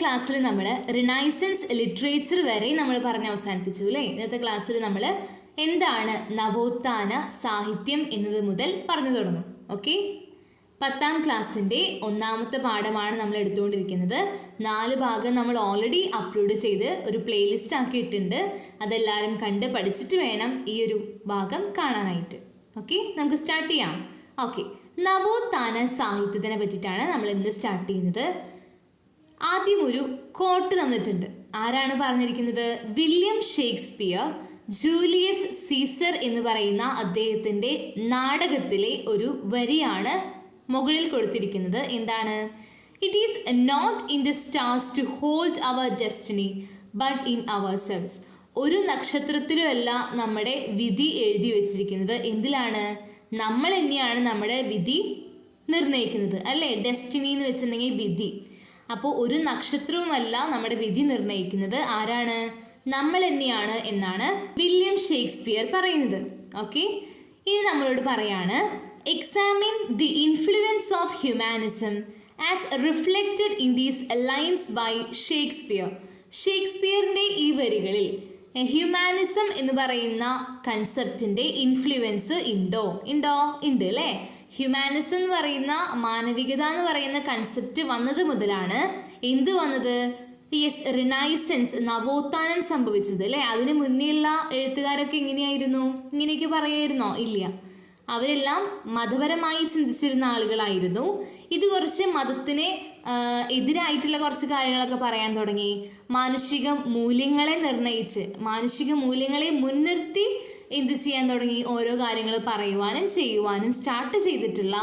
ക്ലാസ്സിൽ നമ്മൾ renaissance literature വരെ നമ്മൾ പറഞ്ഞ് അവസാനിപ്പിച്ചു അല്ലേ. ഇന്നത്തെ ക്ലാസ്സിൽ നമ്മൾ എന്താണ് നവോത്ഥാന സാഹിത്യം എന്നത് മുതൽ പറഞ്ഞു തുടങ്ങും. ഓക്കെ, 10ാം ക്ലാസ്സിൻ്റെ ഒന്നാമത്തെ പാഠമാണ് നമ്മൾ എടുത്തുകൊണ്ടിരിക്കുന്നത്. 4 ഭാഗം നമ്മൾ ഓൾറെഡി അപ്ലോഡ് ചെയ്ത് ഒരു പ്ലേലിസ്റ്റ് ആക്കിയിട്ടുണ്ട്. അതെല്ലാവരും കണ്ട് പഠിച്ചിട്ട് വേണം ഈ ഒരു ഭാഗം കാണാനായിട്ട്. ഓക്കെ, നമുക്ക് സ്റ്റാർട്ട് ചെയ്യാം. ഓക്കെ, നവോത്ഥാന സാഹിത്യത്തിനെ പറ്റിയിട്ടാണ് നമ്മൾ ഇന്ന് സ്റ്റാർട്ട് ചെയ്യുന്നത്. ആദ്യം ഒരു കോട്ട് തന്നിട്ടുണ്ട്. ആരാണ് പറഞ്ഞിരിക്കുന്നത്? വില്യം ഷേക്സ്പിയർ ജൂലിയസ് സീസർ എന്ന് പറയുന്ന അദ്ദേഹത്തിൻ്റെ നാടകത്തിലെ ഒരു വരിയാണ് മുകളിൽ കൊടുത്തിരിക്കുന്നത്. എന്താണ്? It is not in the stars to hold our destiny but in ourselves. ഒരു നക്ഷത്രത്തിലുമല്ല നമ്മുടെ വിധി എഴുതി വെച്ചിരിക്കുന്നത്. എന്തിലാണ്? നമ്മൾ തന്നെയാണ് നമ്മുടെ വിധി നിർണ്ണയിക്കുന്നത് അല്ലേ. ഡെസ്റ്റിനി എന്ന് വെച്ചിട്ടുണ്ടെങ്കിൽ വിധി. അപ്പോൾ ഒരു നക്ഷത്രവുമല്ല നമ്മുടെ വിധി നിർണ്ണയിക്കുന്നത്. ആരാണ്? നമ്മൾ തന്നെയാണ് എന്നാണ് വില്യം ഷേക്സ്പിയർ പറയുന്നത്. ഓക്കെ, ഇനി നമ്മളോട് പറയാണ്, examine the influence of humanism as reflected in these lines by Shakespeare. ഷേക്സ്പിയറിൻ്റെ ഈ വരികളിൽ ഹ്യൂമാനിസം എന്ന് പറയുന്ന കൺസെപ്റ്റിൻ്റെ ഇൻഫ്ലുവൻസ് ഉണ്ട് അല്ലേ. ഹ്യൂമാനിസം എന്ന് പറയുന്ന മാനവികത എന്ന് പറയുന്ന കൺസെപ്റ്റ് വന്നത് മുതലാണ് എന്ത് വന്നത്? യെസ്, റിനൈസൻസ്, നവോത്ഥാനം സംഭവിച്ചത് അല്ലേ. അതിന് മുന്നേയുള്ള എഴുത്തുകാരൊക്കെ എങ്ങനെയായിരുന്നു? ഇങ്ങനെയൊക്കെ പറയായിരുന്നോ? ഇല്ല, അവരെല്ലാം മതപരമായി ചിന്തിച്ചിരുന്ന ആളുകളായിരുന്നു. ഇത് കുറച്ച് മതത്തിന് എതിരായിട്ടുള്ള കുറച്ച് കാര്യങ്ങളൊക്കെ പറയാൻ തുടങ്ങി. മാനുഷിക മൂല്യങ്ങളെ നിർണയിച്ച്, മാനുഷിക മൂല്യങ്ങളെ മുൻനിർത്തി എന്ത് ചെയ്യാൻ തുടങ്ങി? ഓരോ കാര്യങ്ങൾ പറയുവാനും ചെയ്യുവാനും സ്റ്റാർട്ട് ചെയ്തിട്ടുള്ള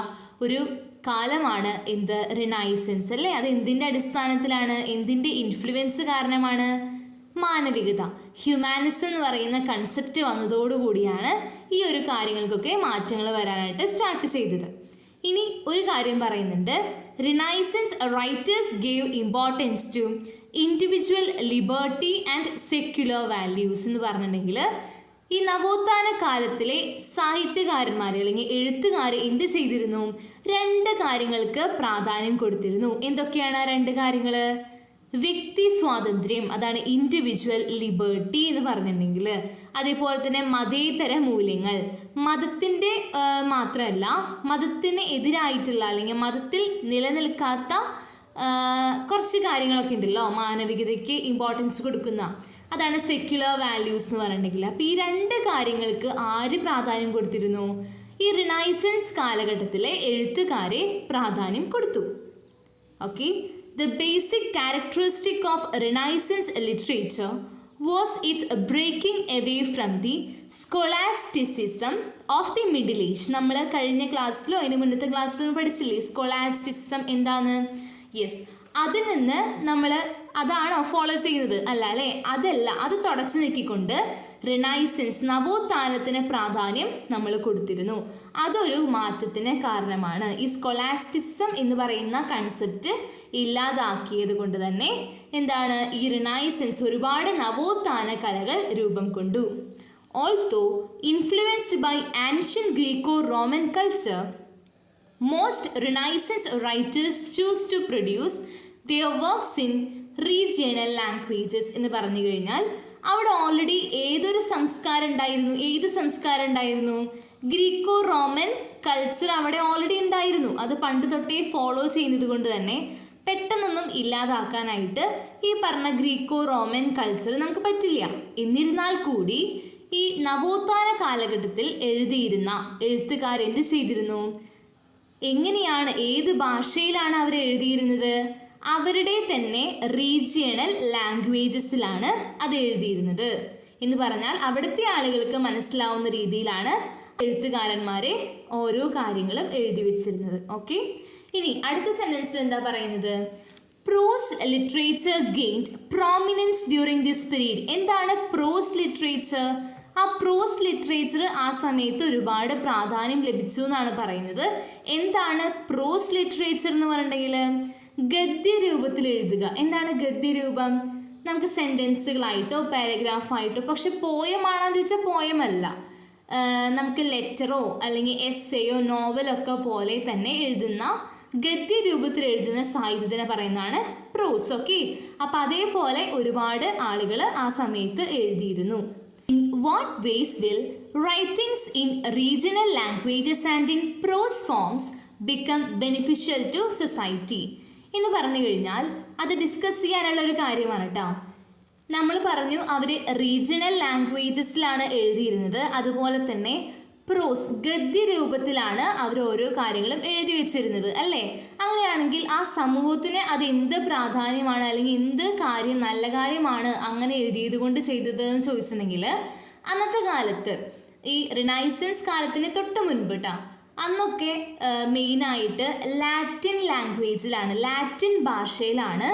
ഒരു കാലമാണ് എന്ത്? റിനൈസൻസ് അല്ലേ. അത് എന്തിൻ്റെ അടിസ്ഥാനത്തിലാണ്? എന്തിൻ്റെ ഇൻഫ്ലുവൻസ് കാരണമാണ്? മാനവികത, ഹ്യൂമാനിസം എന്ന് പറയുന്ന കൺസെപ്റ്റ് വന്നതോടുകൂടിയാണ് ഈ ഒരു കാര്യങ്ങൾക്കൊക്കെ മാറ്റങ്ങൾ വരാനായിട്ട് സ്റ്റാർട്ട് ചെയ്തത്. ഇനി ഒരു കാര്യം പറയുന്നുണ്ട്, renaissance writers gave importance to individual liberty and secular values എന്ന് പറഞ്ഞിട്ടുണ്ടെങ്കിൽ ഈ നവോത്ഥാന കാലത്തിലെ സാഹിത്യകാരന്മാർ അല്ലെങ്കിൽ എഴുത്തുകാർ എന്ത് ചെയ്തിരുന്നു? 2 കാര്യങ്ങൾക്ക് പ്രാധാന്യം കൊടുത്തിരുന്നു. എന്തൊക്കെയാണ് ആ 2 കാര്യങ്ങൾ? വ്യക്തി സ്വാതന്ത്ര്യം, അതാണ് ഇൻഡിവിജ്വൽ ലിബർട്ടി എന്ന് പറഞ്ഞിട്ടുണ്ടെങ്കിൽ. അതേപോലെ തന്നെ മതേതര മൂല്യങ്ങൾ, മതത്തിൻ്റെ മാത്രമല്ല, മതത്തിന് എതിരായിട്ടുള്ള അല്ലെങ്കിൽ മതത്തിൽ നിലനിൽക്കാത്ത കുറച്ച് കാര്യങ്ങളൊക്കെ ഉണ്ടല്ലോ, മാനവികതയ്ക്ക് ഇമ്പോർട്ടൻസ് കൊടുക്കുന്ന, അതാണ് സെക്യുലർ വാല്യൂസ് എന്ന് പറഞ്ഞിട്ടുണ്ടെങ്കിൽ. അപ്പോൾ ഈ 2 കാര്യങ്ങൾക്ക് ആര് പ്രാധാന്യം കൊടുത്തിരുന്നു? ഈ റിനൈസൻസ് കാലഘട്ടത്തിലെ എഴുത്തുകാരെ പ്രാധാന്യം കൊടുത്തു. Okay, the basic characteristic of Renaissance literature was its breaking away from the scholasticism of the Middle Age. നമ്മൾ കഴിഞ്ഞ ക്ലാസ്സിലോ അതിന് മുന്നത്തെ ക്ലാസ്സിലോ പഠിച്ചില്ലേ സ്കോളാസ്റ്റിസിസം എന്താണ്? യെസ്, അതിൽ നിന്ന് നമ്മൾ അതാണോ ഫോളോ ചെയ്യുന്നത്? അല്ലേ, അതല്ല. അത് തുടച്ചു നീക്കിക്കൊണ്ട് റിനൈസൻസ്, നവോത്ഥാനത്തിന് പ്രാധാന്യം നമ്മൾ കൊടുത്തിരുന്നു. അതൊരു മാറ്റത്തിന് കാരണമാണ്. ഈ സ്കോളാസ്റ്റിസം എന്ന് പറയുന്ന കൺസെപ്റ്റ് ഇല്ലാതാക്കിയത് കൊണ്ട് തന്നെ എന്താണ്? ഈ റിനൈസൻസ് ഒരുപാട് നവോത്ഥാന കലകൾ രൂപം കൊണ്ടു. Although influenced by ancient Greco Roman culture, most Renaissance writers choose to produce their works in regional languages എന്ന് പറഞ്ഞു കഴിഞ്ഞാൽ അവിടെ ഓൾറെഡി ഏതൊരു സംസ്കാരം ഉണ്ടായിരുന്നു? ഏത് സംസ്കാരം ഉണ്ടായിരുന്നു? ഗ്രീക്കോ റോമൻ കൾച്ചർ അവിടെ ഓൾറെഡി ഉണ്ടായിരുന്നു. അത് പണ്ട് തൊട്ടേ ഫോളോ ചെയ്യുന്നത് കൊണ്ട് തന്നെ പെട്ടെന്നൊന്നും ഇല്ലാതാക്കാനായിട്ട് ഈ പറഞ്ഞ ഗ്രീക്കോ റോമൻ കൾച്ചർ നമുക്ക് പറ്റില്ല. എന്നിരുന്നാൽ കൂടി ഈ നവോത്ഥാന കാലഘട്ടത്തിൽ എഴുതിയിരുന്ന എഴുത്തുകാർ എന്ത് ചെയ്തിരുന്നു? എങ്ങനെയാണ്, ഏത് ഭാഷയിലാണ് അവർ എഴുതിയിരുന്നത്? അവരുടെ തന്നെ റീജിയണൽ ലാംഗ്വേജസിലാണ് അത് എഴുതിയിരുന്നത്. എന്ന് പറഞ്ഞാൽ അവിടുത്തെ ആളുകൾക്ക് മനസ്സിലാവുന്ന രീതിയിലാണ് എഴുത്തുകാരന്മാരെ ഓരോ കാര്യങ്ങളും എഴുതി വെച്ചിരുന്നത്. ഓക്കെ, ഇനി അടുത്ത സെൻറ്റൻസിൽ എന്താ പറയുന്നത്? Prose literature gained prominence during this period. എന്താണ് പ്രോസ് ലിറ്ററേച്ചർ? ആ പ്രോസ് ലിറ്ററേച്ചർ ആ സമയത്ത് ഒരുപാട് പ്രാധാന്യം ലഭിച്ചു എന്നാണ് പറയുന്നത്. എന്താണ് പ്രോസ് ലിറ്ററേച്ചർ എന്ന് പറഞ്ഞിട്ടുണ്ടെങ്കിൽ? ഗദ്യരൂപത്തിൽ എഴുതുക. എന്താണ് ഗദ്യരൂപം? നമുക്ക് സെൻറ്റൻസുകളായിട്ടോ പാരഗ്രാഫായിട്ടോ, പക്ഷെ പോയമാണോ എന്ന് ചോദിച്ചാൽ പോയമല്ല, നമുക്ക് ലെറ്ററോ അല്ലെങ്കിൽ എസ്സേയോ നോവലൊക്കെ പോലെ തന്നെ എഴുതുന്ന ഗദ്യ രൂപത്തിൽ എഴുതുന്ന സാഹിത്യത്തിനെ പറയുന്നതാണ് പ്രോസ്. ഓക്കെ, അപ്പം അതേപോലെ ഒരുപാട് ആളുകൾ ആ സമയത്ത് എഴുതിയിരുന്നു. In what ways will writings in regional languages and in prose forms become beneficial to society എന്ന് പറഞ്ഞു കഴിഞ്ഞാൽ അത് ഡിസ്കസ് ചെയ്യാനുള്ള ഒരു കാര്യമാണ് കേട്ടോ. നമ്മൾ പറഞ്ഞു അവർ റീജിയണൽ ലാംഗ്വേജസിലാണ് എഴുതിയിരുന്നത്, അതുപോലെ തന്നെ പ്രോസ് ഗദ്യ രൂപത്തിലാണ് അവർ ഓരോ കാര്യങ്ങളും എഴുതി വെച്ചിരുന്നത് അല്ലേ. അങ്ങനെയാണെങ്കിൽ ആ സമൂഹത്തിന് അത് എന്ത് പ്രാധാന്യമാണ് അല്ലെങ്കിൽ എന്ത് കാര്യം നല്ല കാര്യമാണ് അങ്ങനെ എഴുതിയത് കൊണ്ട് ചെയ്തത് എന്ന് ചോദിച്ചിട്ടുണ്ടെങ്കിൽ, അന്നത്തെ കാലത്ത് ഈ റിനൈസൻസ് കാലത്തിന് തൊട്ട് മുൻപ് കേട്ടോ, അന്നൊക്കെ മെയിനായിട്ട് ലാറ്റിൻ ലാംഗ്വേജിലാണ്, ലാറ്റിൻ ഭാഷയിലാണ്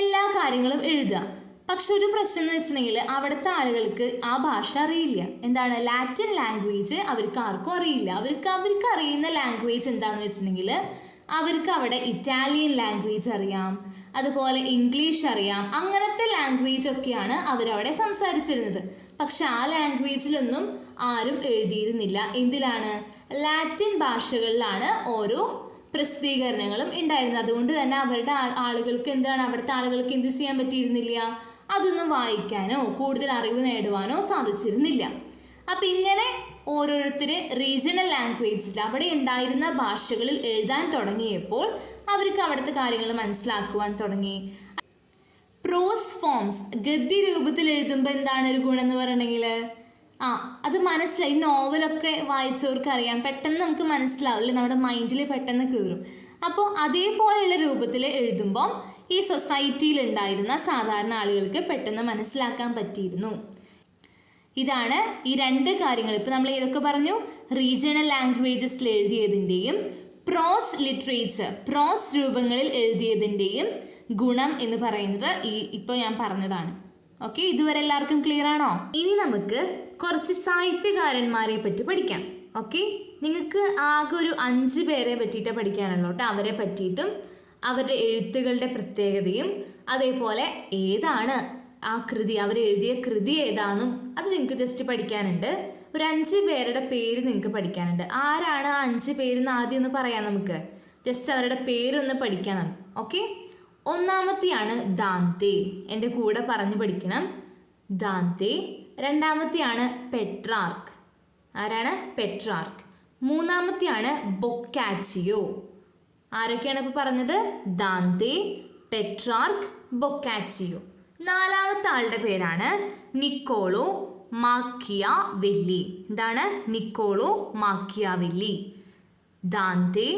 എല്ലാ കാര്യങ്ങളും എഴുതുക. പക്ഷെ ഒരു പ്രശ്നം എന്ന് വെച്ചിട്ടുണ്ടെങ്കിൽ അവിടുത്തെ ആളുകൾക്ക് ആ ഭാഷ അറിയില്ല. എന്താണ് ലാറ്റിൻ ലാംഗ്വേജ് അവർക്ക് ആർക്കും അറിയില്ല. അവർക്ക് അറിയുന്ന ലാംഗ്വേജ് എന്താണെന്ന് വെച്ചിട്ടുണ്ടെങ്കിൽ അവർക്ക് അവിടെ ഇറ്റാലിയൻ ലാംഗ്വേജ് അറിയാം, അതുപോലെ ഇംഗ്ലീഷ് അറിയാം. അങ്ങനത്തെ ലാംഗ്വേജ് ഒക്കെയാണ് അവരവിടെ സംസാരിച്ചിരുന്നത്. പക്ഷെ ആ ലാംഗ്വേജിലൊന്നും ആരും എഴുതിയിരുന്നില്ല. എന്തിലാണ്? ലാറ്റിൻ ഭാഷകളിലാണ് ഓരോ പ്രസിദ്ധീകരണങ്ങളും ഉണ്ടായിരുന്നത്. അതുകൊണ്ട് തന്നെ അവരുടെ ആളുകൾക്ക് അവിടുത്തെ ആളുകൾക്ക് എന്ത് ചെയ്യാൻ പറ്റിയിരുന്നില്ല? അതൊന്നും വായിക്കാനോ കൂടുതൽ അറിവ് നേടുവാനോ സാധിച്ചിരുന്നില്ല. അപ്പം ഇങ്ങനെ ഓരോരുത്തർ റീജിയണൽ ലാംഗ്വേജസിൽ അവിടെ ഉണ്ടായിരുന്ന ഭാഷകളിൽ എഴുതാൻ തുടങ്ങിയപ്പോൾ അവർക്ക് അവിടുത്തെ കാര്യങ്ങൾ മനസ്സിലാക്കുവാൻ തുടങ്ങി. പ്രോസ് ഫോംസ് ഗദ്യ രൂപത്തിൽ എഴുതുമ്പോൾ എന്താണ് ഒരു ഗുണം എന്ന് പറഞ്ഞിട്ടുണ്ടെങ്കിൽ അത് മനസ്സിലായി. നോവലൊക്കെ വായിച്ചവർക്ക് അറിയാം, പെട്ടെന്ന് നമുക്ക് മനസ്സിലാവില്ല, നമ്മുടെ മൈൻഡിൽ പെട്ടെന്ന് കയറും. അപ്പോൾ അതേപോലെയുള്ള രൂപത്തിൽ എഴുതുമ്പം ഈ സൊസൈറ്റിയിൽ ഉണ്ടായിരുന്ന സാധാരണ ആളുകൾക്ക് പെട്ടെന്ന് മനസ്സിലാക്കാൻ പറ്റിയിരുന്നു. ഇതാണ് ഈ രണ്ട് കാര്യങ്ങൾ. ഇപ്പോൾ നമ്മൾ ഏതൊക്കെ പറഞ്ഞു? റീജിയണൽ ലാംഗ്വേജസിൽ എഴുതിയതിൻ്റെയും പ്രോസ് ലിറ്ററേച്ചർ, പ്രോസ് രൂപങ്ങളിൽ എഴുതിയതിൻ്റെയും ഗുണം എന്ന് പറയുന്നത് ഇപ്പോൾ ഞാൻ പറഞ്ഞതാണ്. ഓക്കെ, ഇതുവരെ എല്ലാവർക്കും ക്ലിയർ ആണോ? ഇനി നമുക്ക് കുറച്ച് സാഹിത്യകാരന്മാരെ പറ്റി പഠിക്കാം. ഓക്കെ, നിങ്ങൾക്ക് ആകെ ഒരു 5 പേരെ പറ്റിയിട്ട് പഠിക്കാനുള്ളൂ കേട്ടോ. അവരെ പറ്റിയിട്ടും അവരുടെ എഴുത്തുകളുടെ പ്രത്യേകതയും അതേപോലെ ഏതാണ് ആ കൃതി, അവർ എഴുതിയ കൃതി ഏതാണെന്നും അത് നിങ്ങൾക്ക് ജസ്റ്റ് പഠിക്കാനുണ്ട്. ഒരു 5 പേരുടെ പേര് നിങ്ങൾക്ക് പഠിക്കാനുണ്ട്. ആരാണ് ആ 5 പേരെന്ന് ആദ്യം ഒന്ന് പറയാം നമുക്ക്. ജസ്റ്റ് അവരുടെ പേരൊന്ന് പഠിക്കണം. ഓക്കെ, ഒന്നാമത്തെയാണ് ദാന്തെ. എൻ്റെ കൂടെ പറഞ്ഞു പഠിക്കണം, ദാന്തെ. രണ്ടാമത്തെയാണ് പെട്രാർക്ക്. ആരാണ്? പെട്രാർക്ക്. മൂന്നാമത്തെയാണ് ബൊക്കാച്ചിയോ. ആരൊക്കെയാണ് ഇപ്പോൾ പറഞ്ഞത്? Dante, Petrarch, Boccaccio. നാലാമത്തെ ആളുടെ പേരാണ് നിക്കോളോ മാക്കിയാവെല്ലി. എന്താണ്? Niccolo Machiavelli. Dante,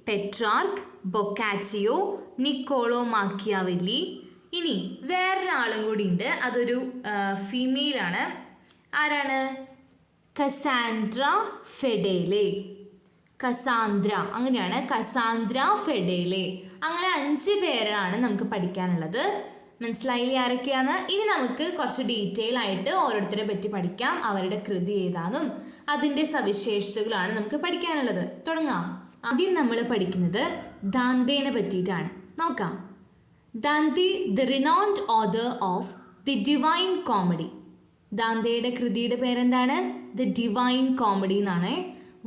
Petrarch, Boccaccio, Niccolo Machiavelli. ഇനി വേറൊരാളും കൂടി ഉണ്ട്, അതൊരു ഫീമെയിലാണ്. ആരാണ്? Cassandra Fedele. കസാൻഡ്ര, അങ്ങനെയാണ്, കസാൻഡ്ര ഫെഡേലെ. അങ്ങനെ 5 പേരാണ് നമുക്ക് പഠിക്കാനുള്ളത്. മനസ്സിലായില്ലേ ആരൊക്കെയാണ്? ഇനി നമുക്ക് കുറച്ച് ഡീറ്റെയിൽ ആയിട്ട് ഓരോരുത്തരെ പറ്റി പഠിക്കാം. അവരുടെ കൃതി ഏതാണെന്നും അതിൻ്റെ സവിശേഷതകളാണ് നമുക്ക് പഠിക്കാനുള്ളത്. തുടങ്ങാം. ആദ്യം നമ്മൾ പഠിക്കുന്നത് ദാന്തേനെ പറ്റിയിട്ടാണ്. നോക്കാം. Dante, the renowned author of the Divine Comedy. ദാന്തയുടെ കൃതിയുടെ പേരെന്താണ്? ദ ഡിവൈൻ കോമഡി എന്നാണ്.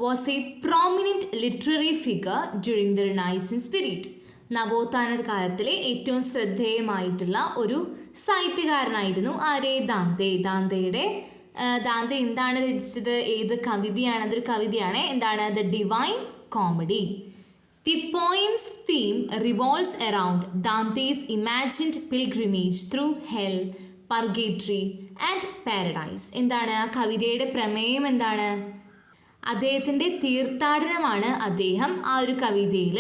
Was a prominent literary figure during the Renaissance period. നവോത്ഥാന കാലത്തിലെ ഏറ്റവും ശ്രദ്ധേയമായിട്ടുള്ള ഒരു സാഹിത്യകാരനായിരുന്നു ആരെ? ദാന്തെ. ദാന്തെ എന്താണ് രചിച്ചത്? ഏത് കവിതയാണ്? അതൊരു കവിതയാണ്. എന്താണ്? The Divine comedy. The poem's theme revolves around Dante's imagined pilgrimage through hell, purgatory and paradise. എന്താണ് ആ കവിതയുടെ പ്രമേയം? എന്താണ്? അദ്ദേഹത്തിൻ്റെ തീർത്ഥാടനമാണ് അദ്ദേഹം ആ ഒരു കവിതയിൽ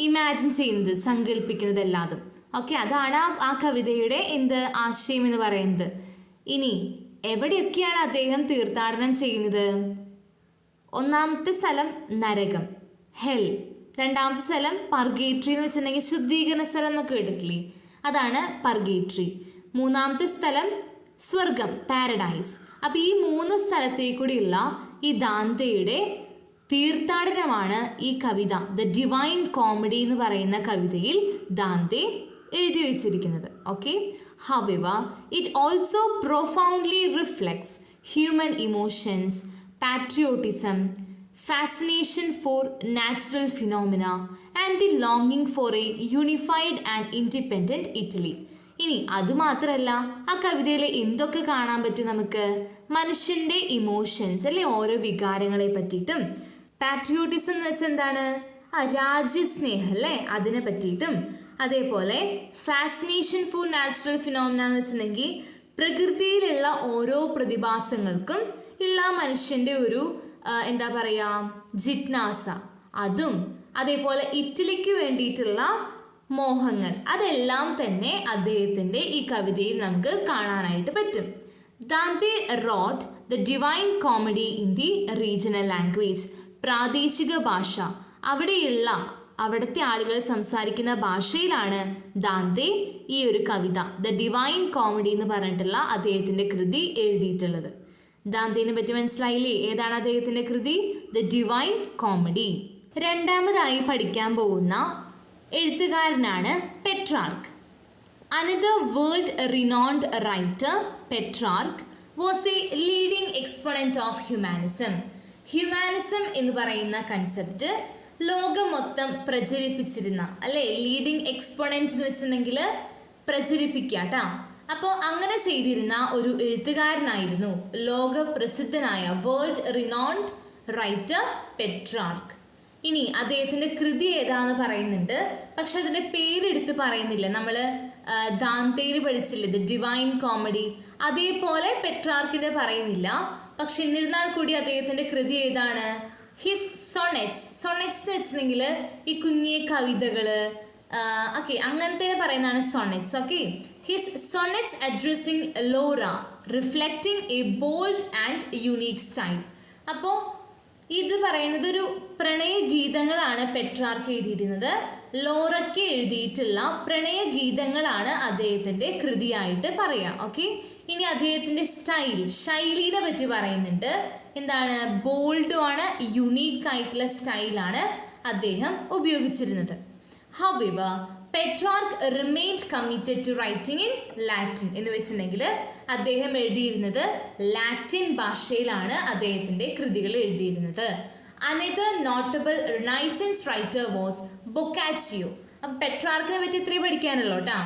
ഇമാജിൻ ചെയ്യുന്നത്, സങ്കല്പിക്കുന്നത് എല്ലാതും. ഓക്കെ, അതാണ് ആ കവിതയുടെ ആശയം എന്ന് പറയുന്നത്. ഇനി എവിടെയൊക്കെയാണ് അദ്ദേഹം തീർത്ഥാടനം ചെയ്യുന്നത്? ഒന്നാമത്തെ സ്ഥലം നരകം, ഹെൽ. രണ്ടാമത്തെ സ്ഥലം പർഗേറ്ററി എന്ന് വെച്ചിട്ടുണ്ടെങ്കിൽ ശുദ്ധീകരണ സ്ഥലം എന്നൊക്കെ കേട്ടിട്ടില്ലേ, അതാണ് പർഗേറ്ററി. മൂന്നാമത്തെ സ്ഥലം സ്വർഗം, പാരഡൈസ്. അപ്പോൾ ഈ 3 സ്ഥലത്തേക്കൂടിയുള്ള ഈ ദാന്തയുടെ തീർത്ഥാടനമാണ് ഈ കവിത, ദ ഡിവൈൻ കോമഡി എന്ന് പറയുന്ന കവിതയിൽ ദാന്തെ എഴുതി വെച്ചിരിക്കുന്നത്. Okay, however it also profoundly reflects human emotions, patriotism, fascination for natural phenomena and the ലോങ്ങിങ് for a unified and independent Italy. ഇനി അതുമാത്രമല്ല, ആ കവിതയിൽ എന്തൊക്കെ കാണാൻ പറ്റും നമുക്ക്? മനുഷ്യൻ്റെ ഇമോഷൻസ് അല്ലെ, ഓരോ വികാരങ്ങളെ പറ്റിയിട്ടും. പാട്രിയോട്ടിസം എന്ന് വെച്ചാൽ എന്താണ്? രാജ്യസ്നേഹം അല്ലേ, അതിനെ പറ്റിയിട്ടും. അതേപോലെ ഫാസിനേഷൻ ഫോർ നാച്ചുറൽ ഫിനോമിന എന്ന് വെച്ചിട്ടുണ്ടെങ്കിൽ പ്രകൃതിയിലുള്ള ഓരോ പ്രതിഭാസങ്ങൾക്കും ഉള്ള മനുഷ്യൻ്റെ ഒരു എന്താ പറയുക, ജിജ്ഞാസ, അതും. അതേപോലെ ഇറ്റലിക്ക് വേണ്ടിയിട്ടുള്ള മോഹങ്ങൾ, അതെല്ലാം തന്നെ അദ്ദേഹത്തിൻ്റെ ഈ കവിതയിൽ നമുക്ക് കാണാനായിട്ട് പറ്റും. Dante wrote the Divine comedy in the regional language, പ്രാദേശിക ഭാഷ, അവിടുത്തെ ആളുകൾ സംസാരിക്കുന്ന ഭാഷയിലാണ് ദാന്തെ ഈ ഒരു കവിത ദ ഡിവൈൻ കോമഡി എന്ന് പറഞ്ഞിട്ടുള്ള അദ്ദേഹത്തിൻ്റെ കൃതി എഴുതിയിട്ടുള്ളത്. ദാന്തെനെ പറ്റി മനസ്സിലായില്ലേ? ഏതാണ് അദ്ദേഹത്തിൻ്റെ കൃതി? The Divine comedy. രണ്ടാമതായി പഠിക്കാൻ പോകുന്ന എഴുത്തുകാരനാണ് Petrarch. Another world റിനോൺഡ് writer, Petrarch was A leading exponent of humanism. Humanism എന്ന് പറയുന്ന കൺസെപ്റ്റ് ലോകം മൊത്തം പ്രചരിപ്പിച്ചിരുന്ന, അല്ലേ, ലീഡിംഗ് എക്സ്പോണന്റ് എന്ന് വെച്ചിട്ടുണ്ടെങ്കിൽ പ്രചരിപ്പിക്കുക കേട്ടോ. അപ്പോൾ അങ്ങനെ ചെയ്തിരുന്ന ഒരു എഴുത്തുകാരനായിരുന്നു ലോക പ്രസിദ്ധനായ വേൾഡ് റിനോൺഡ് റൈറ്റർ പെട്രാർക്ക്. ഇനി അദ്ദേഹത്തിൻ്റെ കൃതി ഏതാന്ന് പറയുന്നുണ്ട്, പക്ഷെ അതിൻ്റെ പേരെടുത്ത് പറയുന്നില്ല. നമ്മൾ ദാന്തെയിൽ പഠിച്ചില്ലേ ദ ഡിവൈൻ കോമഡി, അതേപോലെ പെട്രാർക്കിൻ്റെ പറയുന്നില്ല. പക്ഷെ എന്നിരുന്നാൽ കൂടി അദ്ദേഹത്തിൻ്റെ കൃതി ഏതാണ്? ഹിസ് സൊണറ്റ്സ്. സൊണറ്റ്സ് എന്ന് വെച്ചിട്ടുണ്ടെങ്കിൽ ഈ കുഞ്ഞിയ കവിതകൾ, ഓക്കെ, അങ്ങനത്തെ പറയുന്നതാണ് sonnets. Okay, his sonnets addressing Laura reflecting a bold and unique style. അപ്പോൾ ഇത് പറയുന്നത് ഒരു പ്രണയഗീതങ്ങളാണ് പെട്രാർക്ക് എഴുതിയിരുന്നത്. ലോറയ്ക്ക് എഴുതിയിട്ടുള്ള പ്രണയഗീതങ്ങളാണ് അദ്ദേഹത്തിൻ്റെ കൃതിയായിട്ട് പറയാം. ഓക്കെ, ഇനി അദ്ദേഹത്തിൻ്റെ സ്റ്റൈൽ, ശൈലിയെ പറ്റി പറയുന്നുണ്ട്. എന്താണ്? ബോൾഡും ആണ്, യുണീക്ക് ആയിട്ടുള്ള സ്റ്റൈലാണ് അദ്ദേഹം ഉപയോഗിച്ചിരുന്നത്. However, Petrarch remained committed to writing in Latin. എന്ന് വെച്ചിട്ടുണ്ടെങ്കിൽ അദ്ദേഹം എഴുതിയിരുന്നത് ലാറ്റിൻ ഭാഷയിലാണ് അദ്ദേഹത്തിൻ്റെ കൃതികൾ എഴുതിയിരുന്നത്. Another notable Renaissance writer was Boccaccio. അപ്പം പെട്രാർക്കിനെ പറ്റി ഇത്രയും പഠിക്കാനുള്ളൂ കേട്ടോ.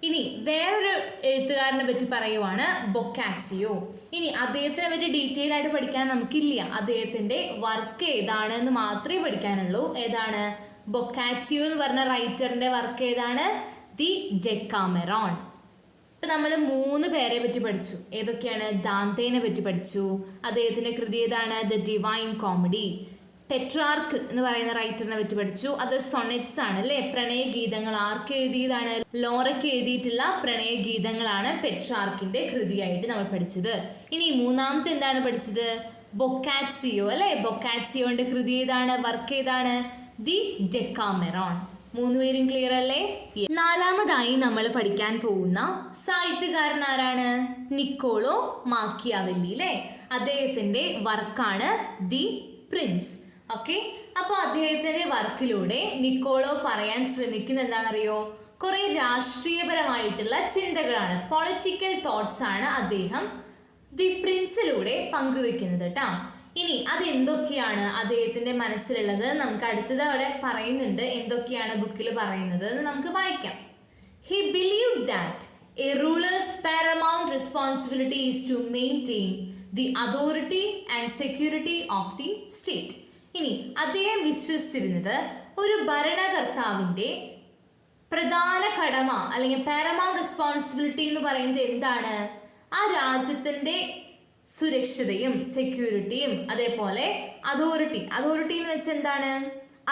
ഇനി വേറൊരു എഴുത്തുകാരനെ പറ്റി പറയുവാണ് ബൊക്കാച്ചിയോ. ഇനി അദ്ദേഹത്തിനെ പറ്റി ഡീറ്റെയിൽ ആയിട്ട് പഠിക്കാൻ നമുക്കില്ല. അദ്ദേഹത്തിൻ്റെ വർക്ക് ഏതാണെന്ന് മാത്രമേ പഠിക്കാനുള്ളൂ. ഏതാണ്? ബൊക്കാച്ചിയോ എന്ന് പറഞ്ഞ റൈറ്ററിൻ്റെ വർക്ക് ഏതാണ്? ദി ഡെക്കാമെറോൺ. ഇപ്പം നമ്മൾ 3 പേരെ പറ്റി പഠിച്ചു. ഏതൊക്കെയാണ്? ദാന്തെനെ പറ്റി പഠിച്ചു. അദ്ദേഹത്തിൻ്റെ കൃതി ഏതാണ്? The Divine comedy. പെട്രാർക്ക് എന്ന് പറയുന്ന റൈറ്ററിനെ പറ്റി പഠിച്ചു. അത് സൊണറ്റ്സ് ആണ് അല്ലേ, പ്രണയഗീതങ്ങൾ. ആർക്ക് എഴുതിയതാണ്? ലോറയ്ക്ക് എഴുതിയിട്ടുള്ള പ്രണയഗീതങ്ങളാണ് പെട്രാർക്കിൻ്റെ കൃതിയായിട്ട് നമ്മൾ പഠിച്ചത്. ഇനി മൂന്നാമത്തെ എന്താണ് പഠിച്ചത്? ബൊക്കാച്ചിയോ അല്ലേ. ബൊക്കാച്ചിയോന്റെ കൃതി ഏതാണ്? വർക്ക് ഏതാണ്? ദി ഡെക്കാമെറോൺ. 3 പേരും ക്ലിയർ അല്ലേ? നാലാമതായി നമ്മൾ പഠിക്കാൻ പോകുന്ന സാഹിത്യകാരൻ ആരാണ്? നിക്കോളോ മാക്കിയാവെല്ലി അല്ലേ. അദ്ദേഹത്തിൻ്റെ വർക്കാണ് ദി പ്രിൻസ്. ഓക്കെ, അപ്പോൾ അദ്ദേഹത്തിൻ്റെ വർക്കിലൂടെ നിക്കോളോ പറയാൻ ശ്രമിക്കുന്നത് എന്താണെന്നറിയോ? കുറേ രാഷ്ട്രീയപരമായിട്ടുള്ള ചിന്തകളാണ്, പൊളിറ്റിക്കൽ തോട്ട്സ് ആണ് അദ്ദേഹം ദി പ്രിൻസിലൂടെ പങ്കുവെക്കുന്നത് കേട്ടോ. ഇനി അതെന്തൊക്കെയാണ് അദ്ദേഹത്തിൻ്റെ മനസ്സിലുള്ളത് നമുക്ക് അടുത്തത് അവിടെ പറയുന്നുണ്ട്. എന്തൊക്കെയാണ് ബുക്കിൽ പറയുന്നത് എന്ന് നമുക്ക് വായിക്കാം. He believed that a ruler's paramount responsibility is to maintain the authority and security of the state. ഇനി അദ്ദേഹം വിശ്വസിച്ചിരുന്നത് ഒരു ഭരണകർത്താവിൻ്റെ പ്രധാന കടമ അല്ലെങ്കിൽ പാരമൗണ്ട് റെസ്പോൺസിബിലിറ്റി എന്ന് പറയുന്നത് എന്താണ്? ആ രാജ്യത്തിൻ്റെ സുരക്ഷതയും സെക്യൂരിറ്റിയും അതേപോലെ അതോറിറ്റി എന്ന് വെച്ചാൽ എന്താണ്?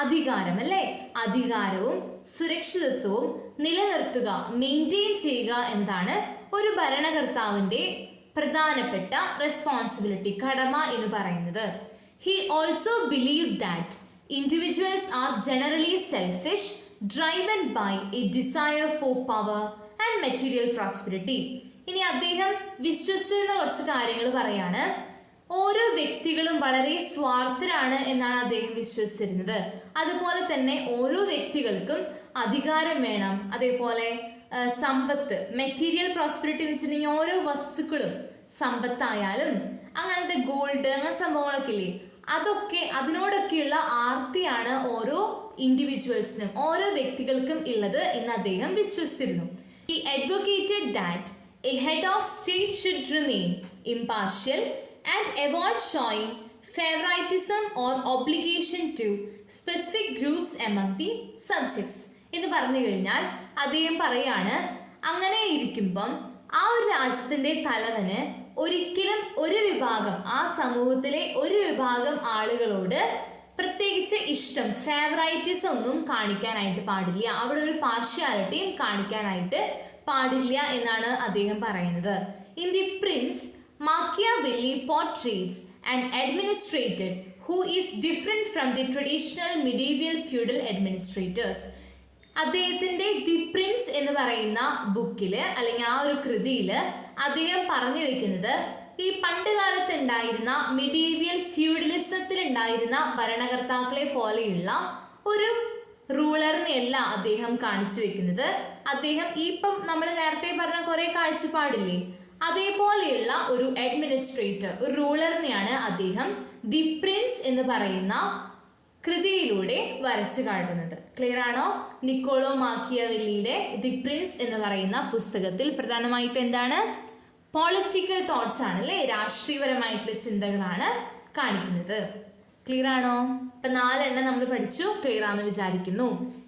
അധികാരം അല്ലേ. അധികാരവും സുരക്ഷിതത്വവും നിലനിർത്തുക, മെയിൻറ്റെയിൻ ചെയ്യുക എന്നതാണ് ഒരു ഭരണകർത്താവിൻ്റെ പ്രധാനപ്പെട്ട റെസ്പോൺസിബിലിറ്റി, കടമ എന്ന് പറയുന്നത്. He also believed that individuals are generally selfish, driven by a desire for power and material prosperity. ഇനി അദ്ദേഹം വിശ്വസിക്കുന്ന കുറച്ച് കാര്യങ്ങൾ പറയാണ്. ഓരോ വ്യക്തികളും വളരെ സ്വാർത്ഥരാണ് എന്നാണ് അദ്ദേഹം വിശ്വസിച്ചിരുന്നത്. അതുപോലെ തന്നെ ഓരോ വ്യക്തികൾക്കും അധികാരം വേണം, അതേപോലെ സമ്പത്ത്, മെറ്റീരിയൽ പ്രോസ്പെരിറ്റി എന്ന് വെച്ചിട്ടുണ്ടെങ്കിൽ ഓരോ വസ്തുക്കളും, സമ്പത്തായാലും അങ്ങനത്തെ ഗോൾഡ് അങ്ങനെ സംഭവങ്ങളൊക്കെ ഇല്ലേ, അതൊക്കെ അതിനോടൊക്കെയുള്ള ആർത്തിയാണ് ഓരോ ഇൻഡിവിജ്വൽസിനും ഓരോ വ്യക്തികൾക്കും ഉള്ളത് എന്ന് അദ്ദേഹം വിശ്വസിച്ചിരുന്നു. He advocated that a head of state should remain impartial and avoid showing favoritism or obligation to specific groups among the subjects. എന്ന് പറഞ്ഞു കഴിഞ്ഞാൽ അദ്ദേഹം പറയാണ്, അങ്ങനെ ഇരിക്കുമ്പം ആ ഒരു രാജ്യത്തിന്റെ തലവന് ഒരിക്കലും ഒരു വിഭാഗം, ആ സമൂഹത്തിലെ ഒരു വിഭാഗം ആളുകളോട് പ്രത്യേകിച്ച് ഇഷ്ടം, ഫേവറൈറ്റിസം ഒന്നും കാണിക്കാനായിട്ട് പാടില്ല, അവിടെ ഒരു പാർഷ്യാലിറ്റിയും കാണിക്കാനായിട്ട് പാടില്ല എന്നാണ് അദ്ദേഹം പറയുന്നത്. In the Prince Machiavelli portrays an administrator who is different from the traditional medieval feudal administrators. അദ്ദേഹത്തിന്റെ ദി പ്രിൻസ് എന്ന് പറയുന്ന ബുക്കില് അല്ലെങ്കിൽ ആ ഒരു കൃതിയില് അദ്ദേഹം പറഞ്ഞു വെക്കുന്നത് ഈ പണ്ട് കാലത്ത് ഉണ്ടായിരുന്ന മിഡീവിയൽ ഫ്യൂഡലിസത്തിൽ ഉണ്ടായിരുന്ന ഭരണകർത്താക്കളെ പോലെയുള്ള ഒരു റൂളറിനെയല്ല അദ്ദേഹം കാണിച്ചു വെക്കുന്നത്. അദ്ദേഹം ഇപ്പം നമ്മൾ നേരത്തെ പറഞ്ഞ കുറെ കാഴ്ചപ്പാടില്ലേ, അതേപോലെയുള്ള ഒരു അഡ്മിനിസ്ട്രേറ്റർ, ഒരു റൂളറിനെയാണ് അദ്ദേഹം ദി പ്രിൻസ് എന്ന് പറയുന്ന കൃതിയിലൂടെ വരച്ചു കാട്ടുന്നത്. ക്ലിയർ ആണോ? നിക്കോളോ മാക്കിയവെല്ലിയുടെ ദി പ്രിൻസ് എന്ന് പറയുന്ന പുസ്തകത്തിൽ പ്രധാനമായിട്ട് എന്താണ്? പൊളിറ്റിക്കൽ തോട്ട്സ് ആണ് അല്ലേ, രാഷ്ട്രീയപരമായിട്ടുള്ള ചിന്തകളാണ് കാണിക്കുന്നത്. ക്ലിയർ ആണോ? ഇപ്പൊ 4 എണ്ണം നമ്മൾ പഠിച്ചു. ക്ലിയർ ആണെന്ന് വിചാരിക്കുന്നു.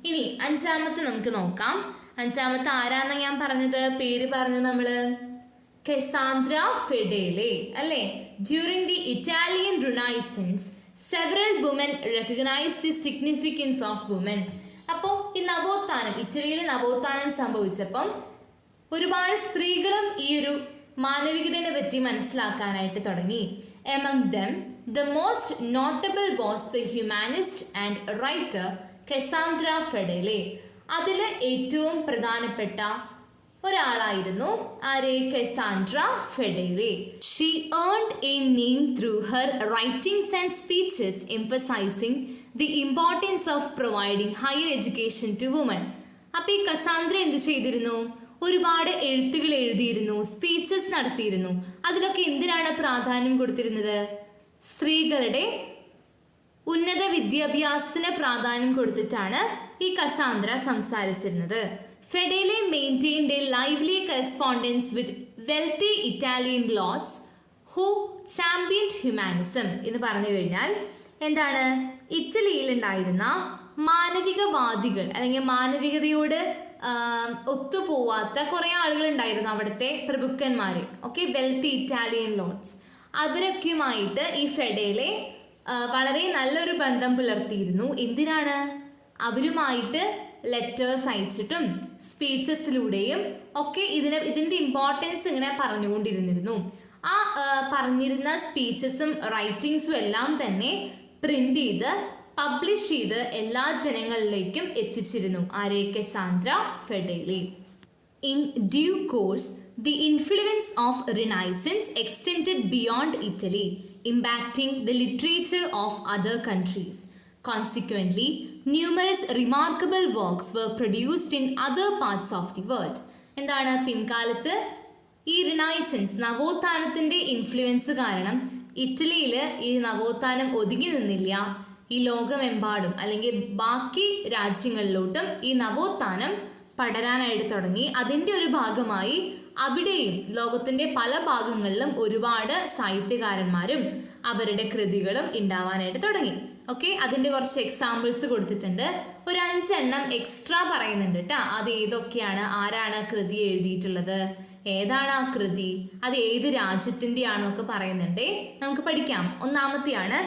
ഇനി 5ാമത്തെ നമുക്ക് നോക്കാം. 5ാമത്തെ ആരാന്ന ഞാൻ പറഞ്ഞത്, പേര് പറഞ്ഞത് നമ്മള് കെസാന്ദ്ര ഫെഡേലെ അല്ലേ. During the Italian renaissance several women recognize the significance of women. അപ്പോൾ ഈ നവോത്ഥാനം, ഇറ്റലിയിൽ നവോത്ഥാനം സംഭവിച്ചപ്പം ഒരുപാട് സ്ത്രീകളും ഈ ഒരു മാനവികതയെ പറ്റി മനസ്സിലാക്കാനായിട്ട് തുടങ്ങി. Among them, the most notable was the humanist and writer Cassandra Fedele. അതിൽ ഏറ്റവും പ്രധാനപ്പെട്ട ഒരാളായിരുന്നു ആരെ? Cassandra ഫെഡേലെ. She earned a name through her writings and speeches emphasizing the importance of providing higher education to women. അപ്പോൾ ഈ Cassandra എന്ത് ചെയ്തിരുന്നു? ഒരുപാട് എഴുത്തുകൾ എഴുതിയിരുന്നു, സ്പീച്ചസ് നടത്തിയിരുന്നു. അതിലൊക്കെ എന്തിനാണ് പ്രാധാന്യം കൊടുത്തിരുന്നത്? സ്ത്രീകളുടെ ഉന്നത വിദ്യാഭ്യാസത്തിന് പ്രാധാന്യം കൊടുത്തിട്ടാണ് ഈ Cassandra സംസാരിച്ചിരുന്നത്. Fedele maintained a lively correspondence with wealthy Italian lords who championed humanism. എന്ന് പറഞ്ഞു കഴിഞ്ഞാൽ എന്താണ്? ഇറ്റലിയിൽ ഉണ്ടായിരുന്ന മാനവികവാദികൾ അല്ലെങ്കിൽ മാനവികതയോട് ഒത്തുപോവാത്ത കുറേ ആളുകൾ ഉണ്ടായിരുന്നു, അവിടുത്തെ പ്രഭുക്കന്മാർ. Okay, wealthy Italian lords. അവരൊക്കെയുമായിട്ട് ഈ ഫെഡേലെ വളരെ നല്ലൊരു ബന്ധം പുലർത്തിയിരുന്നു. എന്തിനാണ്? അവരുമായിട്ട് ലെറ്റേഴ്സ് അയച്ചിട്ടും സ്പീച്ചസിലൂടെയും ഒക്കെ ഇതിൻ്റെ ഇമ്പോർട്ടൻസ് ഇങ്ങനെ പറഞ്ഞുകൊണ്ടിരുന്നിരുന്നു. ആ പറഞ്ഞിരുന്ന സ്പീച്ചസും റൈറ്റിങ്സും എല്ലാം തന്നെ പ്രിന്റ് ചെയ്ത് പബ്ലിഷ് ചെയ്ത് എല്ലാ ജനങ്ങളിലേക്കും എത്തിച്ചിരുന്നു. ആരെ? Cassandra Fedele. In due course the influence of Renaissance extended beyond Italy, impacting the literature of other countries. Consequently, numerous remarkable works were produced in other parts of the world. എന്താണ്? പിൻകാലത്ത് ഈ renaissance നവോത്ഥാനത്തിൻ്റെ influence കാരണം ഇറ്റലിയിൽ ഈ നവോത്ഥാനം ഒതുങ്ങി നിന്നില്ല. ഈ ലോകമെമ്പാടും അല്ലെങ്കിൽ ബാക്കി രാജ്യങ്ങളിലോട്ടും ഈ നവോത്ഥാനം പടരാനായിട്ട് തുടങ്ങി. അതിൻ്റെ ഒരു ഭാഗമായി അവിടെയും ലോകത്തിൻ്റെ പല ഭാഗങ്ങളിലും ഒരുപാട് സാഹിത്യകാരന്മാരും അവരുടെ കൃതികളും ഉണ്ടാവാനായിട്ട് തുടങ്ങി. ഓക്കെ, അതിൻ്റെ കുറച്ച് എക്സാമ്പിൾസ് കൊടുത്തിട്ടുണ്ട്. ഒരു 5 എണ്ണം എക്സ്ട്രാ പറയുന്നുണ്ട് കേട്ടോ. അത് ഏതൊക്കെയാണ്, ആരാണ് കൃതി എഴുതിയിട്ടുള്ളത്, ഏതാണ് ആ കൃതി, അത് ഏത് രാജ്യത്തിൻ്റെ ആണൊക്കെ പറയുന്നുണ്ട്. നമുക്ക് പഠിക്കാം. 1ാമത്തെയാണ്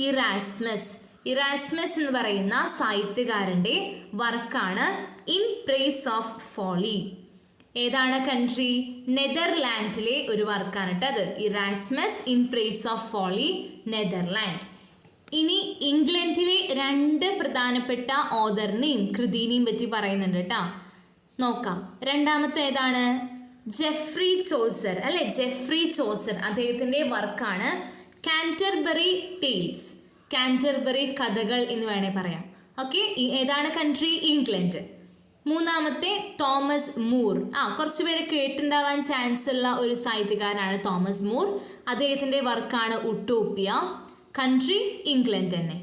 ഇറാസ്മസ്. ഇറാസ്മസ് എന്ന് പറയുന്ന സാഹിത്യകാരൻ്റെ വർക്കാണ് ഇൻ പ്രേസ് ഓഫ് ഫോളി. ഏതാണ് കൺട്രി? നെതർലാൻഡിലെ ഒരു വർക്കാണ് കേട്ടോ അത്. Erasmus in praise of Foley, Netherland. ഇനി ഇംഗ്ലണ്ടിലെ 2 പ്രധാനപ്പെട്ട ഓതറിനെയും കൃതിനെയും പറ്റി പറയുന്നുണ്ട് കേട്ടോ. നോക്കാം. 2ാമത്തെ ഏതാണ്? ജെഫ്രി ചോസർ അല്ലെ. ജെഫ്രി ചോസർ അദ്ദേഹത്തിൻ്റെ വർക്കാണ് കാൻറ്റർബറി ടെയിൽസ്, കാൻറ്റർബറി കഥകൾ എന്ന് വേണേൽ പറയാം. ഓക്കെ, ഏതാണ് കൺട്രി? ഇംഗ്ലണ്ട്. 3ാമത്തെ തോമസ് മൂർ. കുറച്ച് പേര് കേട്ടിട്ടുണ്ടാവാൻ ചാൻസ് ഉള്ള ഒരു സാഹിത്യകാരനാണ് തോമസ് മൂർ. അദ്ദേഹത്തിൻ്റെ വർക്കാണ് ഉട്ടോപ്പിയ, കൺട്രി ഇംഗ്ലണ്ട് തന്നെ.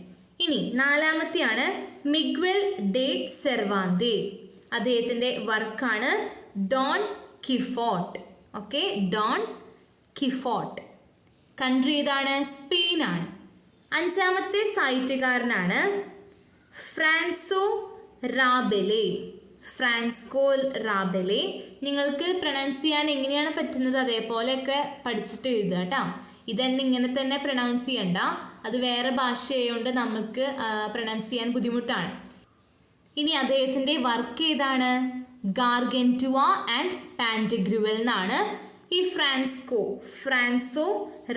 ഇനി 4ാമത്തെയാണ് മിഗ്വൽ ഡെ സെർവാന്തെ. അദ്ദേഹത്തിൻ്റെ വർക്കാണ് Don Quixote. Okay, Don Quixote. Country ഏതാണ്? സ്പെയിനാണ്. അഞ്ചാമത്തെ സാഹിത്യകാരനാണ് ഫ്രാൻസോ റാബെലെ. ഫ്രാൻസ്കോ റാബെലെ. നിങ്ങൾക്ക് പ്രൊനൗൺസ് ചെയ്യാൻ എങ്ങനെയാണ് പറ്റുന്നത് അതേപോലെയൊക്കെ പഠിച്ചിട്ട് എഴുതുക കേട്ടോ. ഇതന്നെ ഇങ്ങനെ തന്നെ പ്രൊനൗൺസ് ചെയ്യണ്ട, അത് വേറെ ഭാഷയായതുകൊണ്ട് നമുക്ക് പ്രൊനൗൺസ് ചെയ്യാൻ ബുദ്ധിമുട്ടാണ്. ഇനി അദ്ദേഹത്തിൻ്റെ വർക്ക് ഏതാണ്? ഗാർഗൻറ്റുവ ആൻഡ് പാൻറ്റഗ്രുവൽ എന്നാണ് ഈ ഫ്രാൻസോ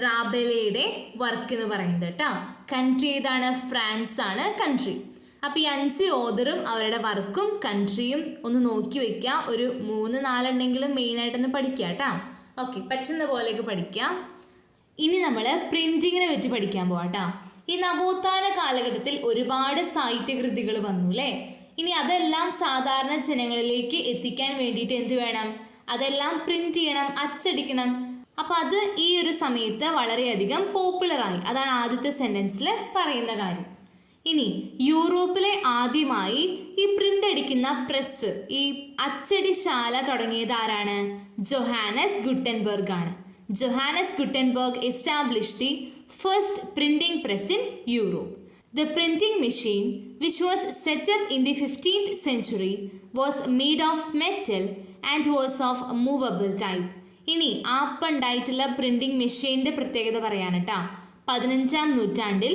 റാബെലയുടെ വർക്ക് എന്ന് പറയുന്നത് കേട്ടോ. കൺട്രി ഏതാണ്? ഫ്രാൻസ് ആണ് കൺട്രി. അപ്പോൾ ഈ 5 ഓതറും അവരുടെ വർക്കും കൺട്രിയും ഒന്ന് നോക്കി വെക്കുക. ഒരു 3-4 ഉണ്ടെങ്കിലും മെയിനായിട്ടൊന്ന് പഠിക്കുക കേട്ടോ. ഓക്കെ, പറ്റുന്ന പോലെയൊക്കെ പഠിക്കുക. ഇനി നമ്മൾ പ്രിൻറ്റിങ്ങിനെ വെച്ച് പഠിക്കാൻ പോവാം കേട്ടോ. ഈ നവോത്ഥാന കാലഘട്ടത്തിൽ ഒരുപാട് സാഹിത്യകൃതികൾ വന്നു അല്ലേ. ഇനി അതെല്ലാം സാധാരണ ജനങ്ങളിലേക്ക് എത്തിക്കാൻ വേണ്ടിയിട്ട് എന്ത് വേണം? അതെല്ലാം പ്രിന്റ് ചെയ്യണം, അച്ചടിക്കണം. അപ്പം അത് ഈ ഒരു സമയത്ത് വളരെയധികം പോപ്പുലറായി. അതാണ് ആദ്യത്തെ സെൻറ്റൻസിൽ പറയുന്ന കാര്യം. ഇനി യൂറോപ്പിലെ ആദ്യമായി ഈ പ്രിന്റ് അടിക്കുന്ന പ്രസ്, ഈ അച്ചടിശാല തുടങ്ങിയത് ആരാണ്? ജൊഹാനസ് ഗുട്ടൻബർഗ് ആണ്. Johannes Gutenberg established the first printing press in Europe. The printing machine, which was set up in the 15th century, was made of metal and was of movable type. ഇനി ആപ്പുണ്ടായിട്ടുള്ള printing മെഷീൻ്റെ പ്രത്യേകത പറയാണ് കേട്ടോ. 15-ാം നൂറ്റാണ്ടിൽ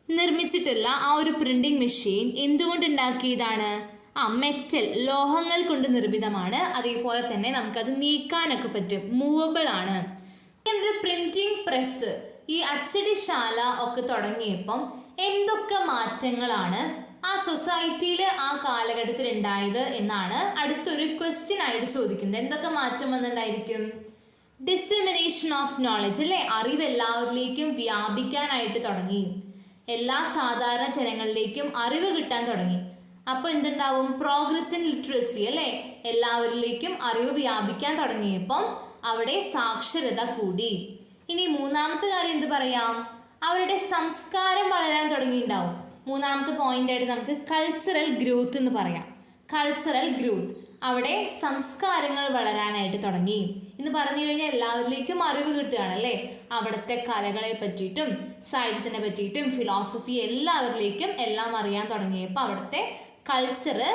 നിർമ്മിച്ചിട്ടുള്ള ആ ഒരു printing machine എന്തുകൊണ്ട് ഉണ്ടാക്കിയതാണ്? മെറ്റൽ, ലോഹങ്ങൾ കൊണ്ട് നിർമ്മിതമാണ്. അതേപോലെ തന്നെ നമുക്കത് നീക്കാനൊക്കെ പറ്റും, മൂവബിൾ ആണ്. ഇങ്ങനൊരു പ്രിന്റിംഗ് പ്രസ്, ഈ അച്ചടിശാല ഒക്കെ തുടങ്ങിയപ്പം എന്തൊക്കെ മാറ്റങ്ങളാണ് ആ സൊസൈറ്റിയിൽ ആ കാലഘട്ടത്തിൽ ഉണ്ടായത് എന്നാണ് അടുത്തൊരു ക്വസ്റ്റ്യൻ ആയിട്ട് ചോദിക്കുന്നത്. എന്തൊക്കെ മാറ്റം വന്നിട്ടുണ്ടായിരിക്കും? ഡിസെമിനേഷൻ ഓഫ് നോളജ് അല്ലേ, അറിവ് എല്ലാവരിലേക്കും വ്യാപിക്കാനായിട്ട് തുടങ്ങി. എല്ലാ സാധാരണ ജനങ്ങളിലേക്കും അറിവ് കിട്ടാൻ തുടങ്ങി. അപ്പോൾ എന്തുണ്ടാവും? പ്രോഗ്രസ് ഇൻ ലിറ്ററസി അല്ലേ, എല്ലാവരിലേക്കും അറിവ് വ്യാപിക്കാൻ തുടങ്ങിയപ്പം അവിടെ സാക്ഷരത കൂടി. ഇനി മൂന്നാമത്തെ കാര്യം എന്ത് പറയാം? അവരുടെ സംസ്കാരം വളരാൻ തുടങ്ങിയിട്ടുണ്ടാവും. മൂന്നാമത്തെ പോയിന്റ് ആയിട്ട് നമുക്ക് കൾച്ചറൽ ഗ്രോത്ത് എന്ന് പറയാം. കൾച്ചറൽ ഗ്രോത്ത്, അവിടെ സംസ്കാരങ്ങൾ വളരാനായിട്ട് തുടങ്ങി എന്ന് പറഞ്ഞു കഴിഞ്ഞാൽ എല്ലാവരിലേക്കും അറിവ് കിട്ടുകയാണ് അല്ലേ. അവിടുത്തെ കലകളെ പറ്റിയിട്ടും സാഹിത്യത്തിനെ പറ്റിയിട്ടും ഫിലോസഫി എല്ലാവരിലേക്കും എല്ലാം അറിയാൻ തുടങ്ങിയപ്പോൾ അവിടുത്തെ കൾച്ചറ്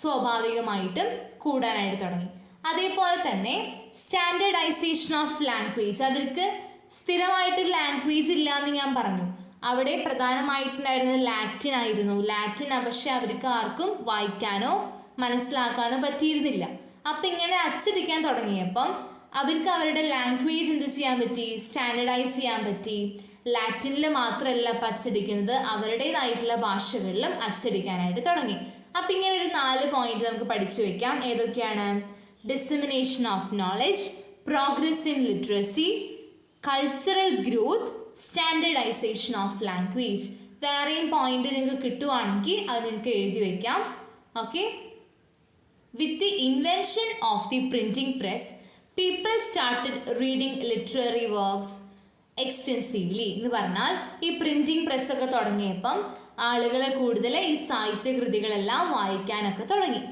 സ്വാഭാവികമായിട്ടും കൂടാനായിട്ട് തുടങ്ങി. അതേപോലെ തന്നെ സ്റ്റാൻഡേർഡൈസേഷൻ ഓഫ് ലാംഗ്വേജ്, അവർക്ക് സ്ഥിരമായിട്ട് ലാംഗ്വേജ് ഇല്ല എന്ന് ഞാൻ പറഞ്ഞു. അവിടെ പ്രധാനമായിട്ടുണ്ടായിരുന്നത് ലാറ്റിൻ ആയിരുന്നു. ലാറ്റിൻ പക്ഷേ അവർക്ക് ആർക്കും വായിക്കാനോ മനസ്സിലാക്കാനോ പറ്റിയിരുന്നില്ല. അപ്പം ഇങ്ങനെ അച്ചടിക്കാൻ തുടങ്ങിയപ്പം അവർക്ക് അവരുടെ ലാംഗ്വേജ് എന്ത് ചെയ്യാൻ പറ്റി? സ്റ്റാൻഡേർഡൈസ് ചെയ്യാൻ പറ്റി. ലാറ്റിനിൽ മാത്രമല്ല അച്ചടിക്കുന്നത്, അവരുടേതായിട്ടുള്ള ഭാഷകളിലും അച്ചടിക്കാനായിട്ട് തുടങ്ങി. അപ്പം ഇങ്ങനെ ഒരു 4 പോയിന്റ് നമുക്ക് പഠിച്ചു വെക്കാം. ഏതൊക്കെയാണ്? Dissemination of knowledge, progress in literacy, cultural growth, standardisation of language. വേറെയും പോയിന്റ് നിങ്ങൾക്ക് കിട്ടുവാണെങ്കിൽ അത് നിങ്ങൾക്ക് എഴുതി വയ്ക്കാം. Okay. With the invention of the printing press, people started reading literary works extensively എന്ന് പറഞ്ഞാൽ ഈ പ്രിന്റിംഗ് പ്രസ്സൊക്കെ തുടങ്ങിയപ്പം ആളുകളെ കൂടുതൽ ഈ സാഹിത്യകൃതികളെല്ലാം വായിക്കാനൊക്കെ തുടങ്ങി.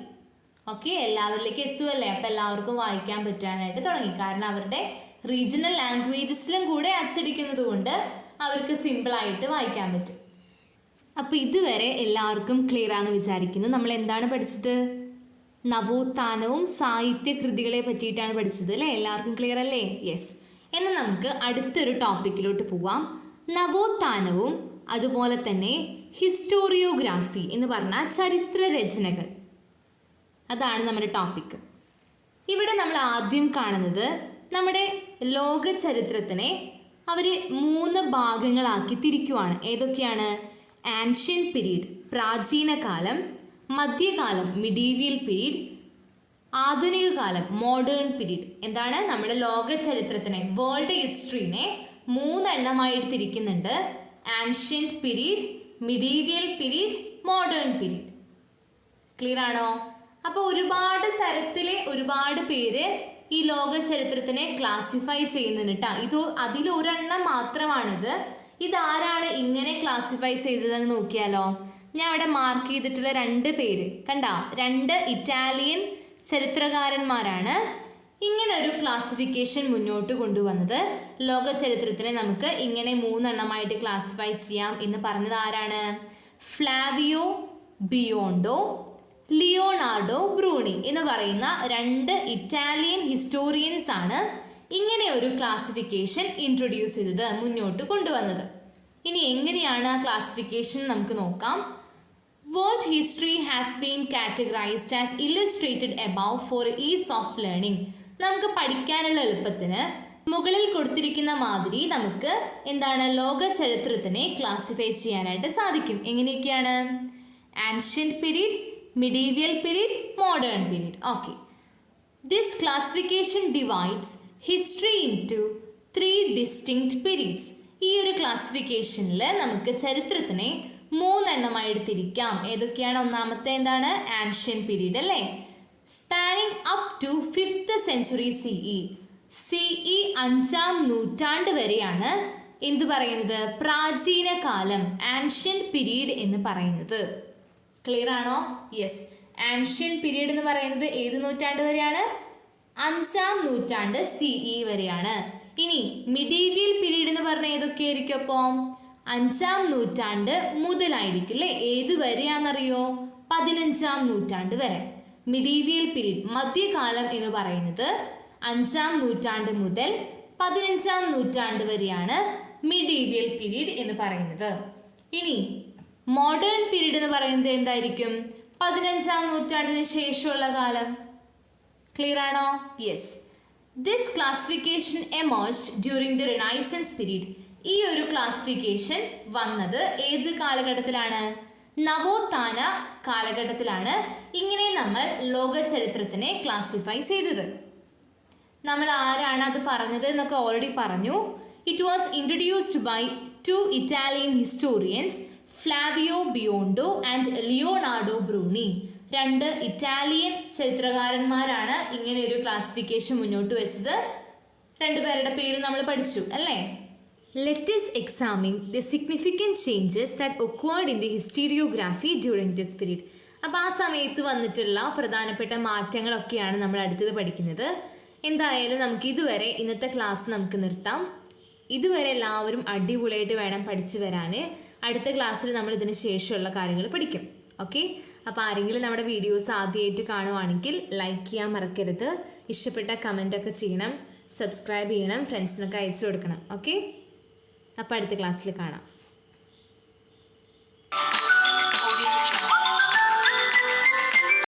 ഓക്കെ, എല്ലാവരിലേക്ക് എത്തുമല്ലേ, അപ്പം എല്ലാവർക്കും വായിക്കാൻ പറ്റാനായിട്ട് തുടങ്ങി. കാരണം അവരുടെ റീജിയണൽ ലാംഗ്വേജസിലും കൂടെ അച്ചടിക്കുന്നത് കൊണ്ട് അവർക്ക് സിമ്പിളായിട്ട് വായിക്കാൻ പറ്റും. അപ്പോൾ ഇതുവരെ എല്ലാവർക്കും ക്ലിയർ ആണെന്ന് വിചാരിക്കുന്നു. നമ്മൾ എന്താണ് പഠിച്ചത്? നവോത്ഥാനവും സാഹിത്യകൃതികളെ പറ്റിയിട്ടാണ് പഠിച്ചത് അല്ലേ. എല്ലാവർക്കും ക്ലിയർ അല്ലേ? യെസ്. എന്നാൽ നമുക്ക് അടുത്തൊരു ടോപ്പിക്കിലോട്ട് പോവാം. നവോത്ഥാനവും അതുപോലെ തന്നെ ഹിസ്റ്റോറിയോഗ്രാഫി എന്ന് പറഞ്ഞാൽ ചരിത്ര രചനകൾ, അതാണ് നമ്മുടെ ടോപ്പിക്ക്. ഇവിടെ നമ്മൾ ആദ്യം കാണുന്നത് നമ്മുടെ ലോക ചരിത്രത്തിനെ അവർ 3 ഭാഗങ്ങളാക്കി തിരിക്കുവാണ്. ഏതൊക്കെയാണ്? ആൻഷ്യൻ പീരീഡ്, പ്രാചീന കാലം, മധ്യകാലം, മിഡീവിയൽ പീരീഡ്, ആധുനിക കാലം, മോഡേൺ പീരീഡ്. എന്താണ്? നമ്മുടെ ലോക ചരിത്രത്തിനെ, വേൾഡ് ഹിസ്റ്ററിനെ 3 എണ്ണമായിട്ട് തിരിക്കുന്നുണ്ട്. Ancient period, medieval period, modern period. Clear ആണോ? അപ്പോൾ ഒരുപാട് തരത്തിൽ ഒരുപാട് പേര് ഈ ലോക ചരിത്രത്തിനെ ക്ലാസിഫൈ ചെയ്യുന്നുണ്ട് കേട്ടോ. അതിലൊരെണ്ണം മാത്രമാണിത്. ഇതാരാണ് ഇങ്ങനെ ക്ലാസിഫൈ ചെയ്തതെന്ന് നോക്കിയാലോ. ഞാൻ അവിടെ മാർക്ക് ചെയ്തിട്ടുള്ള 2 പേര് കണ്ട, 2 ഇറ്റാലിയൻ ചരിത്രകാരന്മാരാണ് ഇങ്ങനെ ഒരു ക്ലാസിഫിക്കേഷൻ മുന്നോട്ട് കൊണ്ടുവന്നത്. ലോക ചരിത്രത്തിനെ നമുക്ക് ഇങ്ങനെ 3 എണ്ണമായിട്ട് ക്ലാസിഫൈ ചെയ്യാം എന്ന് പറഞ്ഞത് ആരാണ്? ഫ്ലാവിയോ ബിയോണ്ടോ, ലിയോണാർഡോ ബ്രൂണി എന്ന് പറയുന്ന 2 ഇറ്റാലിയൻ ഹിസ്റ്റോറിയൻസ് ആണ് ഇങ്ങനെ ഒരു ക്ലാസിഫിക്കേഷൻ ഇൻട്രൊഡ്യൂസ് ചെയ്തത്, മുന്നോട്ട് കൊണ്ടുവന്നത്. ഇനി എങ്ങനെയാണ് ആ ക്ലാസിഫിക്കേഷൻ നമുക്ക് നോക്കാം. World history has been categorized as illustrated above for ease of learning. നമുക്ക് പഠിക്കാനുള്ള എളുപ്പത്തിന് മുകളിൽ കൊടുത്തിരിക്കുന്ന മാതിരി നമുക്ക് എന്താണ് ലോക ചരിത്രത്തിനെ ക്ലാസിഫൈ ചെയ്യാനായിട്ട് സാധിക്കും. എങ്ങനെയൊക്കെയാണ്? Ancient period, medieval period, modern period. Okay, this classification divides history into 3 distinct periods. ഈ ഒരു ക്ലാസിഫിക്കേഷനിൽ നമുക്ക് ചരിത്രത്തിനെ 3 എണ്ണമായിട്ട് തിരിക്കാം. ഏതൊക്കെയാണ്? ഒന്നാമത്തെ എന്താണ്? ആൻഷ്യൻ പീരീഡ് അല്ലേ, spanning up to 5th century CE. CE 5ാം നൂറ്റാണ്ട് വരെയാണ് എന്ത് പറയുന്നത്? പ്രാചീന കാലം, ആൻഷ്യൻ പീരീഡ് എന്ന് പറയുന്നത്. ക്ലിയർ ആണോ? യെസ്, ആൻഷ്യൻ പീരീഡ് എന്ന് പറയുന്നത് ഏത് നൂറ്റാണ്ട് വരെയാണ്? 5ാം നൂറ്റാണ്ട് CE വരെയാണ്. ഇനി മിഡീവിയൽ പീരീഡ് എന്ന് പറഞ്ഞാൽ ഏതൊക്കെയായിരിക്കും? അപ്പോൾ 5ാം നൂറ്റാണ്ട് മുതലായിരിക്കും അല്ലേ. ഏത് വരെയാണെന്നറിയോ? 15ാം നൂറ്റാണ്ട് വരെ. മിഡീവിയൽ പീരീഡ്, മധ്യകാലം എന്ന് പറയുന്നത് 5ാം നൂറ്റാണ്ട് മുതൽ 15ാം നൂറ്റാണ്ട് വരെയാണ് മിഡീവിയൽ പീരീഡ് എന്ന് പറയുന്നത്. ഇനി മോഡേൺ പീരീഡ് എന്ന് പറയുന്നത് എന്തായിരിക്കും? 15ാം നൂറ്റാണ്ടിന് ശേഷമുള്ള കാലം. ക്ലിയർ ആണോ? Yes, this classification emerged during the renaissance period. ഈ ഒരു ക്ലാസിഫിക്കേഷൻ വന്നത് ഏത് കാലഘട്ടത്തിലാണ്? നവോത്ഥാന കാലഘട്ടത്തിലാണ് ഇങ്ങനെ നമ്മൾ ലോക ചരിത്രത്തിനെ ക്ലാസിഫൈ ചെയ്തത്. നമ്മൾ ആരാണ് അത് പറഞ്ഞത് എന്നൊക്കെ ഓൾറെഡി പറഞ്ഞു. It was introduced by 2 Italian historians, Flavio Biondo and Leonardo Bruni. 2 Italian ചരിത്രകാരന്മാരാണ് ഇങ്ങനെ ഒരു ക്ലാസിഫിക്കേഷൻ മുന്നോട്ട് വെച്ചത്. 2 പേരുടെ പേര് നമ്മൾ പഠിച്ചു അല്ലേ. Let us examine the significant changes that occurred in the historiography during this period. അപ്പോൾ ആ സമയത്ത് വന്നിട്ടുള്ള പ്രധാനപ്പെട്ട മാറ്റങ്ങളൊക്കെയാണ് നമ്മൾ അടുത്തത് പഠിക്കുന്നത്. എന്തായാലും നമുക്ക് ഇതുവരെ ഇന്നത്തെ ക്ലാസ് നമുക്ക് നിർത്താം. ഇതുവരെ എല്ലാവരും അടിപൊളിയായിട്ട് വേണം പഠിച്ചു വരാൻ. അടുത്ത ക്ലാസ്സിൽ നമ്മൾ ഇതിന് ശേഷമുള്ള കാര്യങ്ങൾ പഠിക്കും. ഓക്കെ, അപ്പോൾ ആരെങ്കിലും നമ്മുടെ വീഡിയോസ് ആദ്യമായിട്ട് കാണുവാണെങ്കിൽ ലൈക്ക് ചെയ്യാൻ മറക്കരുത്. ഇഷ്ടപ്പെട്ട കമൻറ്റൊക്കെ ചെയ്യണം, സബ്സ്ക്രൈബ് ചെയ്യണം, ഫ്രണ്ട്സിനൊക്കെ അയച്ചു കൊടുക്കണം. ഓക്കെ, അപ്പോൾ അടുത്ത ക്ലാസ്സിൽ കാണാം.